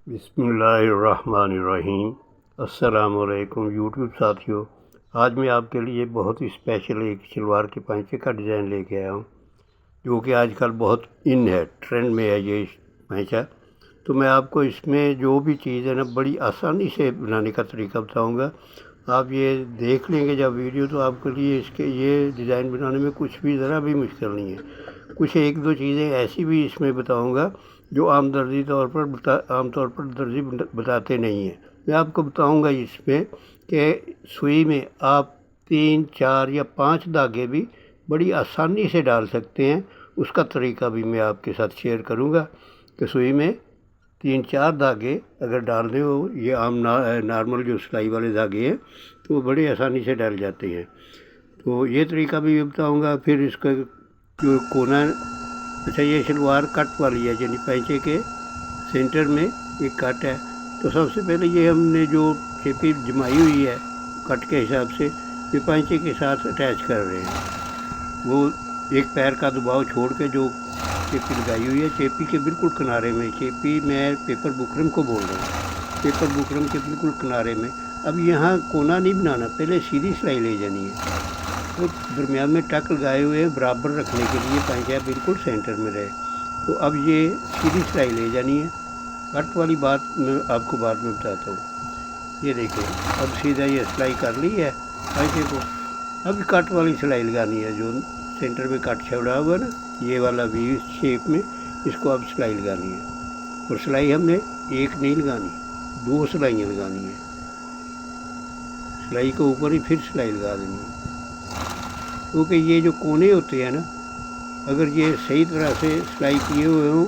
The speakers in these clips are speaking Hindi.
बिस्मिल्लाहिर्रहमानिर्रहीम। अस्सलामुअलैकुम यूट्यूब साथियों। आज मैं आपके लिए बहुत ही स्पेशल एक शलवार के पैंचे का डिज़ाइन लेके आया हूँ, जो कि आजकल बहुत इन है, ट्रेंड में है ये पैंचा। तो मैं आपको इसमें जो भी चीज़ है ना, बड़ी आसानी से बनाने का तरीका बताऊँगा। आप ये देख लेंगे जब वीडियो, तो आपके लिए इसके ये डिज़ाइन बनाने में कुछ भी ज़रा भी मुश्किल नहीं है। कुछ एक दो चीज़ें ऐसी भी इसमें बताऊँगा जो आमतौर पर दर्जी बताते नहीं हैं। मैं आपको बताऊंगा इसमें कि सुई में आप 3, 4 या 5 धागे भी बड़ी आसानी से डाल सकते हैं। उसका तरीका भी मैं आपके साथ शेयर करूंगा कि सुई में 3-4 धागे अगर डालने हो, ये आम नॉर्मल जो सिलाई वाले धागे हैं, तो वो बड़ी आसानी से डाल जाते हैं। तो ये तरीका भी बताऊँगा। फिर इसका जो कोना, अच्छा ये शलवार कट वाली है, यानी पैंचे के सेंटर में एक कट है। तो सबसे पहले ये हमने जो चेपी जमाई हुई है कट के हिसाब से, ये पैंचे के साथ अटैच कर रहे हैं। वो एक पैर का दबाव छोड़ के जो चेपी लगाई हुई है, चेपी के बिल्कुल किनारे में, चेपी मैं पेपर बुकरम को बोल रहा हूँ, पेपर बुकरम के बिल्कुल किनारे में। अब यहाँ कोना नहीं बनाना, पहले सीधी सिलाई ले जानी है। तो दरमियान में टक लगाए हुए हैं बराबर रखने के लिए, पैंचा बिल्कुल सेंटर में रहे। तो अब ये सीधी सिलाई ले जानी है। कट वाली बात मैं आपको बाद में बताता हूँ। ये देखिए, अब सीधा ये सिलाई कर ली है पैंचे को। अब कट वाली सिलाई लगानी है, जो सेंटर में कट छोड़ा हुआ ना, ये वाला वी शेप में, इसको अब सिलाई लगानी है। और सिलाई हमने एक नहीं लगानी, 2 सिलाइयाँ लगानी है। सिलाई के ऊपर ही फिर सिलाई लगा देनी है, क्योंकि ये जो कोने होते हैं ना, अगर ये सही तरह से सिलाई किए हुए हों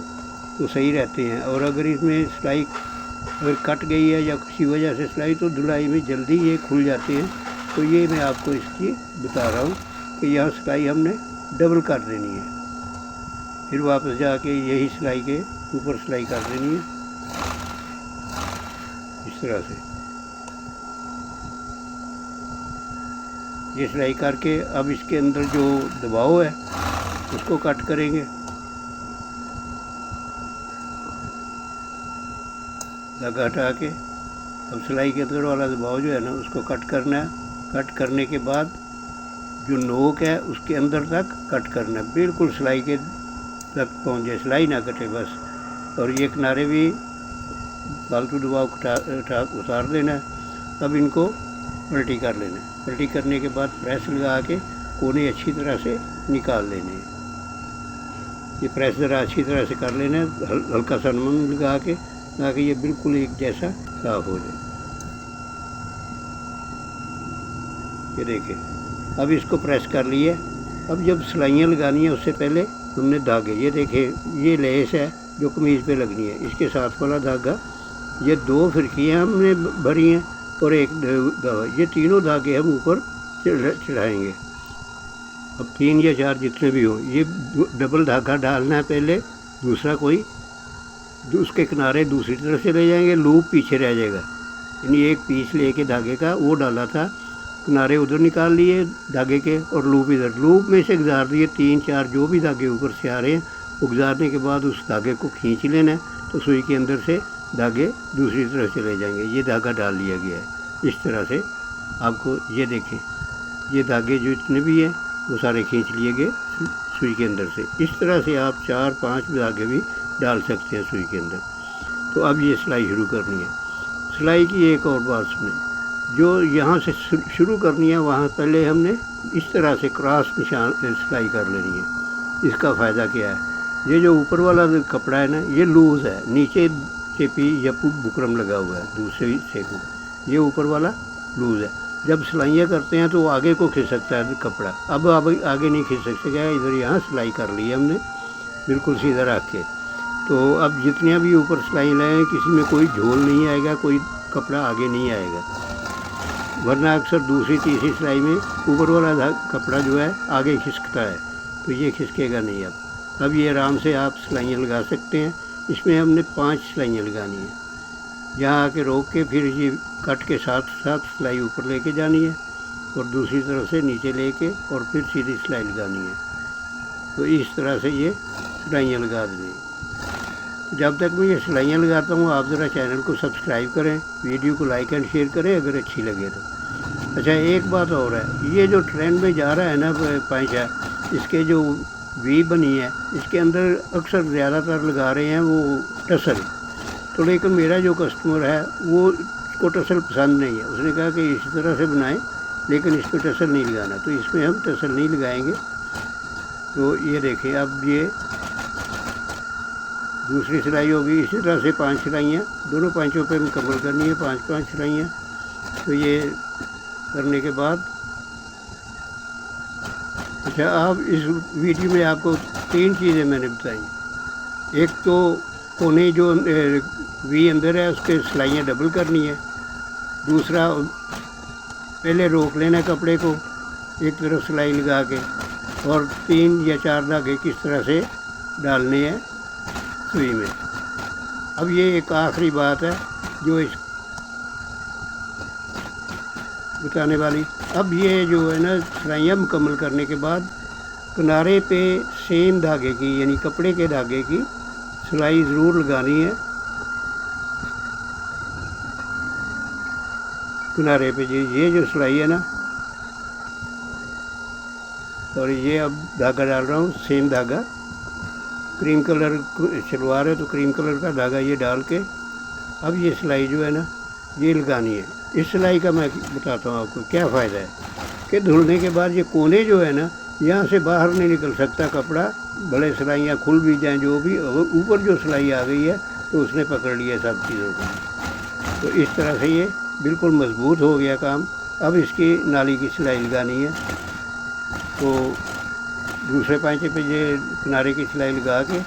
तो सही रहते हैं। और अगर इसमें सिलाई अगर कट गई है या किसी वजह से सिलाई, तो धुलाई में जल्दी ये खुल जाते हैं। तो ये मैं आपको इसकी बता रहा हूँ कि यहाँ सिलाई हमने डबल कर देनी है, फिर वापस जाके यही सिलाई के ऊपर सिलाई कर देनी है, इस तरह से। ये सिलाई करके अब इसके अंदर जो दबाव है उसको कट करेंगे। धागा हटा के अब सिलाई के अंदर वाला दबाव जो है ना, उसको कट करना है। कट करने के बाद जो नोक है उसके अंदर तक कट करना है, बिल्कुल सिलाई के तक पहुँच जाए, सिलाई ना कटे बस। और ये किनारे भी फालतू दबाव उतार देना है। अब इनको पलटी कर लेना है। पलटी करने के बाद प्रेस लगा के कोने अच्छी तरह से निकाल लेने हैं। ये प्रेस ज़रा अच्छी तरह से कर लेना है, हल्का सा नमक लगा के, ताकि ये बिल्कुल एक जैसा साफ हो जाए। ये देखिए, अब इसको प्रेस कर लिए। अब जब सिलाइयाँ लगानी है उससे पहले हमने धागे, ये देखिए ये लेस है जो कमीज़ पे लगनी है, इसके साथ वाला धागा, ये 2 फिरकियाँ हमने भरी हैं और एक धागा, ये तीनों धागे हम ऊपर चढ़ाएंगे। अब 3 या 4 जितने भी हों, ये डबल धागा डालना है पहले, दूसरा कोई उसके किनारे दूसरी तरफ से ले जाएंगे, लूप पीछे रह जाएगा। यानी एक पीस लेके धागे का वो डाला था, किनारे उधर निकाल लिए धागे के और लूप इधर, लूप में से गुजार दिए 3-4 जो भी धागे ऊपर से आ रहे हैं। वो गुजारने के बाद उस धागे को खींच लेना है, तो सुई के अंदर से धागे दूसरी तरफ चले जाएंगे। ये धागा डाल लिया गया है इस तरह से। आपको ये देखें, ये धागे जो इतने भी हैं वो सारे खींच लिए गए सुई के अंदर से। इस तरह से आप 4-5 धागे भी डाल सकते हैं सुई के अंदर। तो अब ये सिलाई शुरू करनी है। सिलाई की एक और बात सुने, जो यहाँ से शुरू करनी है, वहाँ पहले हमने इस तरह से क्रॉस निशान सिलाई कर लेनी है। इसका फ़ायदा क्या है, ये जो ऊपर वाला कपड़ा है ना, ये लूज़ है, नीचे चेपी या बुकरम लगा हुआ है दूसरे हिस्से को, ये ऊपर वाला लूज़ है। जब सिलाइयाँ करते हैं तो वो आगे को खिसकता है कपड़ा, अब आगे नहीं खिसक सकेगा। इधर यहाँ सिलाई कर ली है हमने बिल्कुल सीधा रख के। तो अब जितने भी ऊपर सिलाई लाएँ, किसी में कोई झोल नहीं आएगा, कोई कपड़ा आगे नहीं आएगा, वरना अक्सर दूसरी तीसरी सिलाई में ऊपर वाला कपड़ा जो है आगे खिसकता है, तो ये खिसकेगा नहीं। अब ये आराम से आप सिलाइयाँ लगा सकते हैं। इसमें हमने 5 सिलाइयाँ लगानी है। यहाँ आके रोक के फिर ये कट के साथ साथ सिलाई ऊपर लेके जानी है और दूसरी तरफ से नीचे लेके और फिर सीधी सिलाई लगानी है। तो इस तरह से ये सिलाइयाँ लगा देनी। तो जब तक मैं ये सिलाइयाँ लगाता हूँ आप ज़रा चैनल को सब्सक्राइब करें, वीडियो को लाइक एंड शेयर करें अगर अच्छी लगे तो। अच्छा, एक बात और है, ये जो ट्रेंड में जा रहा है ना पाइचा, इसके जो वी बनी है इसके अंदर अक्सर ज़्यादातर लगा रहे हैं वो टसल। तो लेकिन मेरा जो कस्टमर है वो उसको टसल पसंद नहीं है, उसने कहा कि इसी तरह से बनाएं लेकिन इस पर टसल नहीं लगाना, तो इसमें हम टसल नहीं लगाएंगे। तो ये देखें, अब ये दूसरी सिलाई होगी। इसी तरह से 5 सिलाइयाँ दोनों पाँचों पे मुकम्मल करनी है, 5-5 सिलाइयाँ। तो ये करने के बाद अच्छा, अब इस वीडियो में आपको 3 चीज़ें मैंने बताई। एक तो कोने जो वी अंदर है उसके सिलाइयाँ डबल करनी है। दूसरा, पहले रोक लेना कपड़े को एक तरफ सिलाई लगा के, और 3 या 4 धागे किस तरह से डालने हैं सुई में। अब ये एक आखिरी बात है जो इस बताने वाली। अब ये जो है ना सिलाइयाँ मुकम्मल करने के बाद किनारे पे सेम धागे की यानी कपड़े के धागे की सिलाई ज़रूर लगानी है किनारे पे। ये जो सिलाई है ना, और ये अब धागा डाल रहा हूँ सेम धागा, क्रीम कलर शलवार है तो क्रीम कलर का धागा ये डाल के अब ये सिलाई जो है ना ये लगानी है। इस सिलाई का मैं बताता हूँ आपको क्या फ़ायदा है कि धुलने के बाद ये कोने जो है ना यहाँ से बाहर नहीं निकल सकता कपड़ा, बड़े सिलाइयाँ खुल भी जाएँ जो भी, ऊपर जो सिलाई आ गई है तो उसने पकड़ लिया सब चीज़ों को। तो इस तरह से ये बिल्कुल मजबूत हो गया काम। अब इसकी नाली की सिलाई लगानी है। तो दूसरे पाँचे पे ये किनारे की सिलाई लगा के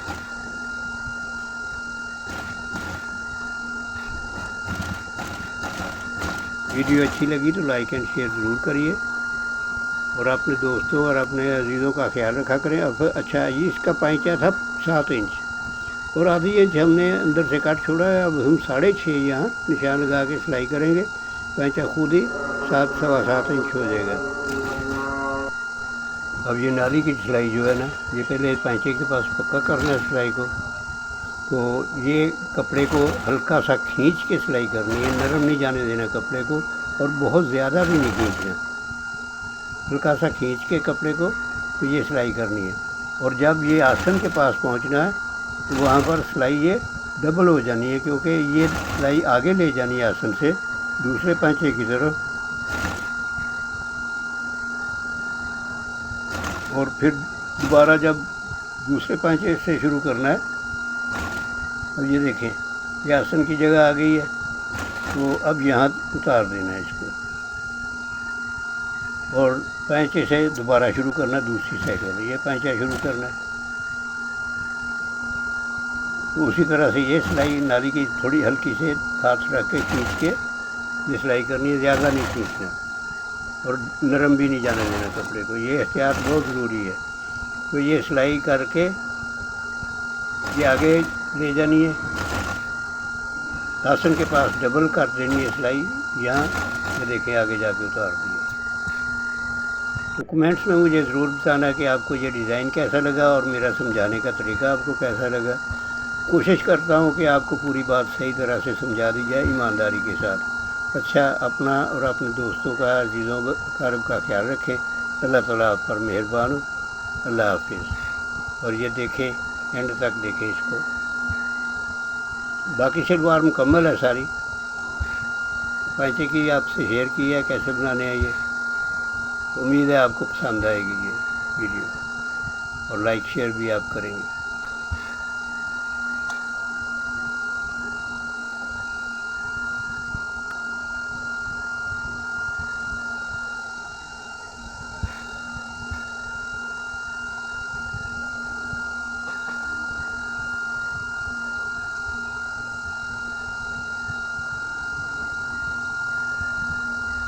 वीडियो अच्छी लगी तो लाइक एंड शेयर ज़रूर करिए और अपने दोस्तों और अपने अजीज़ों का ख्याल रखा करें। अब अच्छा, ये इसका पाँचा था 7 इंच और आधी इंच हमने अंदर से काट छोड़ा है। अब हम 6.5 यहाँ निशान लगा के सिलाई करेंगे। पाँचा खुद ही 7-7.25 इंच हो जाएगा। अब ये नाली की सिलाई जो है ना ये पहले पाँचे के पास पक्का करना है सिलाई को। तो ये कपड़े को हल्का सा खींच के सिलाई करनी है, नरम नहीं जाने देना कपड़े को और बहुत ज़्यादा भी नहीं खींचना, हल्का सा खींच के कपड़े को तो ये सिलाई करनी है। और जब ये आसन के पास पहुंचना है तो वहाँ पर सिलाई ये डबल हो जानी है, क्योंकि ये सिलाई आगे ले जानी है आसन से दूसरे पाँचे की तरफ। और फिर दोबारा जब दूसरे पाँचे से शुरू करना है, अब ये देखें ये आसन की जगह आ गई है तो अब यहाँ उतार देना है इसको और पाँचे से दोबारा शुरू करना, दूसरी साइड वाला ये पाँचा शुरू करना है। तो उसी तरह से ये सिलाई नाली की थोड़ी हल्की से हाथ रख के खींच के ये सिलाई करनी है, ज़्यादा नहीं खींचना और नरम भी नहीं जाने देना कपड़े को। ये एहतियात बहुत ज़रूरी है। तो ये सिलाई करके ये आगे ले जानी है, आसन के पास डबल कर देनी है सिलाई यहाँ, ये देखें आगे जाके उतार दिया। तो कमेंट्स में मुझे ज़रूर बताना कि आपको ये डिज़ाइन कैसा लगा और मेरा समझाने का तरीका आपको कैसा लगा। कोशिश करता हूँ कि आपको पूरी बात सही तरह से समझा दी जाए ईमानदारी के साथ। अच्छा, अपना और अपने दोस्तों का, अजीज़ों का ख्याल रखें। अल्लाह ताला आप पर मेहरबान हो। अल्लाह हाफिज़। और ये देखें, एंड तक देखें इसको। बाकी शलवार मुकम्मल है सारी, पाँचे की आपसे शेयर की है कैसे बनाने हैं ये। उम्मीद है आपको पसंद आएगी ये वीडियो और लाइक शेयर भी आप करेंगे।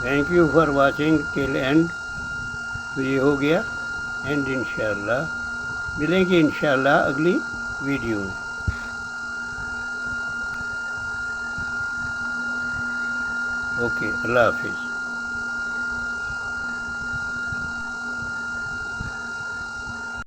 Thank you for watching till and. तो ये हो गया एंड। इंशाल्लाह मिलेंगे इंशाल्लाह अगली वीडियो में। ओके, अल्लाह हाफिज़।